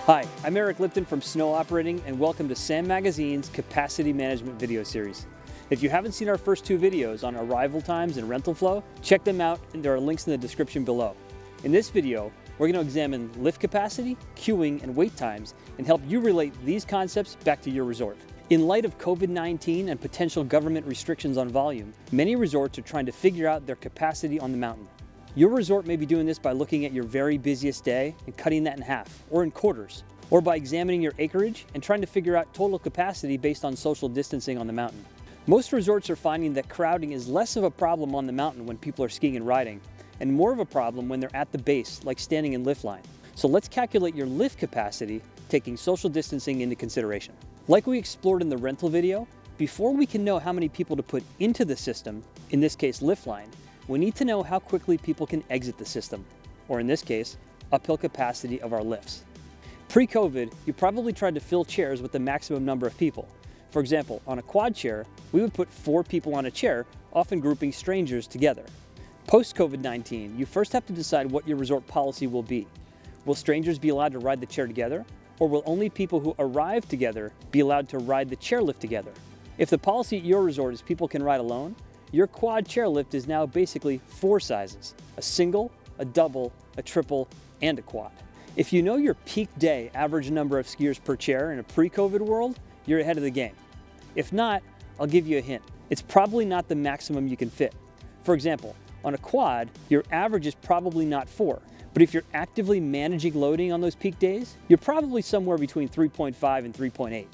Hi, I'm Eric Lipton from Snow Operating, and welcome to SAM Magazine's Capacity Management video series. If you haven't seen our first two videos on arrival times and rental flow, check them out, and there are links in the description below. In this video, we're going to examine lift capacity, queuing, and wait times, and help you relate these concepts back to your resort. In light of COVID-19 and potential government restrictions on volume, many resorts are trying to figure out their capacity on the mountain. Your resort may be doing this by looking at your very busiest day and cutting that in half, or in quarters, or by examining your acreage and trying to figure out total capacity based on social distancing on the mountain. Most resorts are finding that crowding is less of a problem on the mountain when people are skiing and riding, and more of a problem when they're at the base, like standing in lift line. So let's calculate your lift capacity, taking social distancing into consideration. Like we explored in the rental video, before we can know how many people to put into the system, in this case lift line, we need to know how quickly people can exit the system, or in this case, uphill capacity of our lifts. Pre-COVID, you probably tried to fill chairs with the maximum number of people. For example, on a quad chair, we would put 4 people on a chair, often grouping strangers together. Post-COVID-19, you first have to decide what your resort policy will be. Will strangers be allowed to ride the chair together, or will only people who arrive together be allowed to ride the chairlift together? If the policy at your resort is people can ride alone, your quad chairlift is now basically 4 sizes: a single, a double, a triple, and a quad. If you know your peak day average number of skiers per chair in a pre-COVID world, you're ahead of the game. If not, I'll give you a hint. It's probably not the maximum you can fit. For example, on a quad, your average is probably not 4, but if you're actively managing loading on those peak days, you're probably somewhere between 3.5 and 3.8.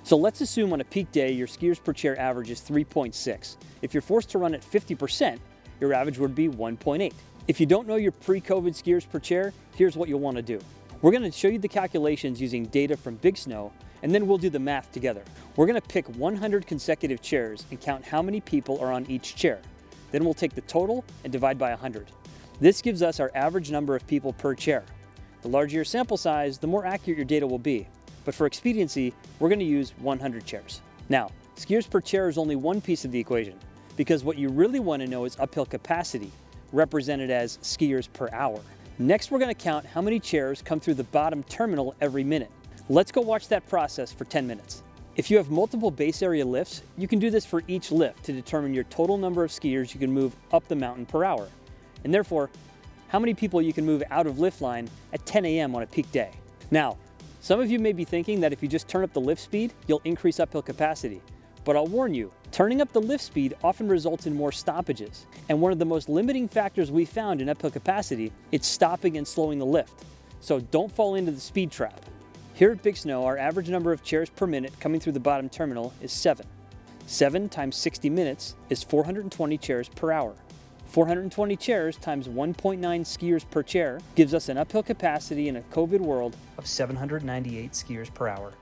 So let's assume on a peak day, your skiers per chair average is 3.6. If you're forced to run at 50%, your average would be 1.8. If you don't know your pre-COVID skiers per chair, here's what you'll want to do. We're going to show you the calculations using data from Big Snow, and then we'll do the math together. We're going to pick 100 consecutive chairs and count how many people are on each chair. Then we'll take the total and divide by 100. This gives us our average number of people per chair. The larger your sample size, the more accurate your data will be. But for expediency, we're going to use 100 chairs. Now, skiers per chair is only one piece of the equation, because what you really want to know is uphill capacity, represented as skiers per hour. Next, we're going to count how many chairs come through the bottom terminal every minute. Let's go watch that process for 10 minutes. If you have multiple base area lifts, you can do this for each lift to determine your total number of skiers you can move up the mountain per hour, and therefore, how many people you can move out of lift line at 10 a.m. on a peak day. Now, some of you may be thinking that if you just turn up the lift speed, you'll increase uphill capacity. But I'll warn you, turning up the lift speed often results in more stoppages. And one of the most limiting factors we found in uphill capacity, it's stopping and slowing the lift. So don't fall into the speed trap. Here at Big Snow, our average number of chairs per minute coming through the bottom terminal is 7. 7 times 60 minutes is 420 chairs per hour. 420 chairs times 1.9 skiers per chair gives us an uphill capacity in a COVID world of 798 skiers per hour.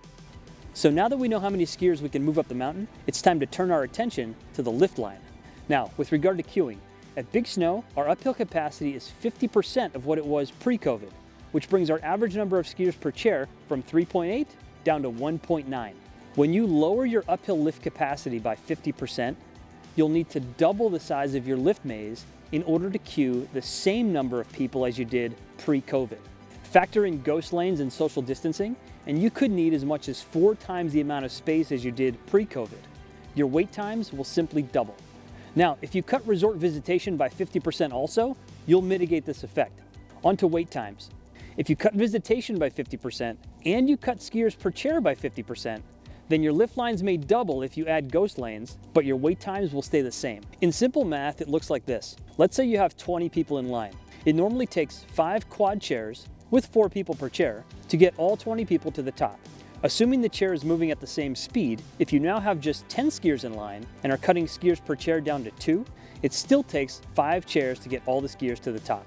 So now that we know how many skiers we can move up the mountain, it's time to turn our attention to the lift line. Now, with regard to queuing, at Big Snow, our uphill capacity is 50% of what it was pre-COVID, which brings our average number of skiers per chair from 3.8 down to 1.9. When you lower your uphill lift capacity by 50%, you'll need to double the size of your lift maze in order to queue the same number of people as you did pre-COVID. Factor in ghost lanes and social distancing, and you could need as much as 4 times the amount of space as you did pre-COVID. Your wait times will simply double. Now, if you cut resort visitation by 50% also, you'll mitigate this effect. On to wait times. If you cut visitation by 50% and you cut skiers per chair by 50%, then your lift lines may double if you add ghost lanes, but your wait times will stay the same. In simple math, it looks like this. Let's say you have 20 people in line. It normally takes 5 quad chairs with 4 people per chair to get all 20 people to the top. Assuming the chair is moving at the same speed, if you now have just 10 skiers in line and are cutting skiers per chair down to 2, it still takes 5 chairs to get all the skiers to the top.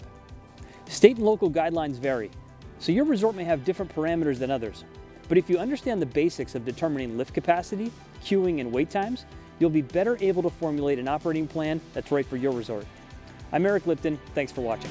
State and local guidelines vary, so your resort may have different parameters than others. But if you understand the basics of determining lift capacity, queuing, and wait times, you'll be better able to formulate an operating plan that's right for your resort. I'm Eric Lipton. Thanks for watching.